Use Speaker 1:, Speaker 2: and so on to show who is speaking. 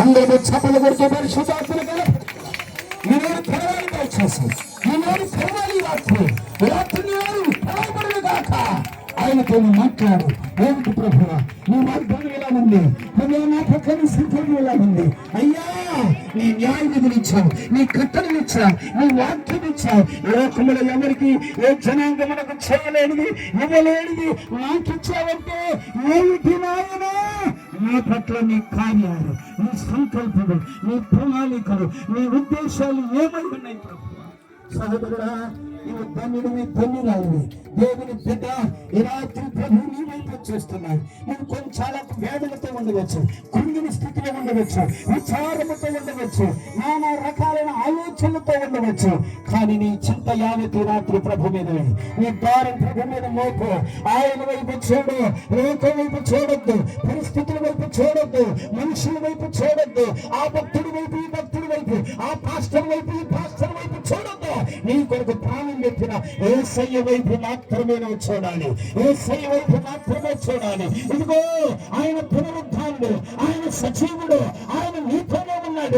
Speaker 1: అందరూ చప్పలు కొడుతూ పరిశుద్ధాత్మను గణపతి. ఈనాడు తెరవాలి దయచేసి, ఈనాడు తెరవాలి రాత్రి తెరవబడును గాక. ఆయనతో మాట్లాడు. ఏమిటి ప్రభువా నీ వాగ్దానం ఎలా ఉంది? నా పక్కన స్థితి ఎలా ఉంది? అయ్యా నీ న్యాయ విధులిచ్చావు, నీ కట్టడలు ఇచ్చావు, నీ వాక్యం ఇచ్చావు. లోకములో ఎవరికి ఏ జనాంగమునకు చేయలేనిది ఇవ్వలేనిది నాకు ఇచ్చావంటే ఏమిటి నాయనా? నీ పట్ల నీ కార్యాలు, నీ సంకల్పములు, నీ ప్రణాళికలు, నీ ఉద్దేశాలు ఏమై ఉన్నాయి ప్రభువా? సహోదరుడా, నీవు ధన్యుడివి, ధన్యురాలివి. దేవుని బిడ్డ ఈ రాత్రి ప్రభు నీ వైపు చూస్తున్నాడు. నువ్వు కొంచెం వేదనతో ఉండవచ్చు, కృంగిన స్థితిలో ఉండవచ్చు, విచారముతో ఉండవచ్చు, నానా రకాలైన ఆలోచనలతో ఉండవచ్చు. కానీ నీ చింత యావతి రాత్రి ప్రభు మీద, నీ భారం ప్రభు మీద మోపు. ఆయన వైపు చూడు, లోకం వైపు చూడొద్దు, పరిస్థితుల వైపు చూడొద్దు, మనుషుల వైపు చూడొద్దు, ఆ భక్తుడి వైపు ఈ భక్తుడి వైపు, ఆ పాస్టర్ వైపు ఈ పాస్టర్ వైపు చూడొద్దు. నీ కొరకు ప్రాణం పెట్టిన యేసయ్య వైపు మాత్రమే నువ్వు చూడాలి, యేసయ్య వైపు మాత్రమే చూడాలి. ఇదిగో ఆయన పునరుద్ధానుడు, ఆయన సజీవుడు, ఆయన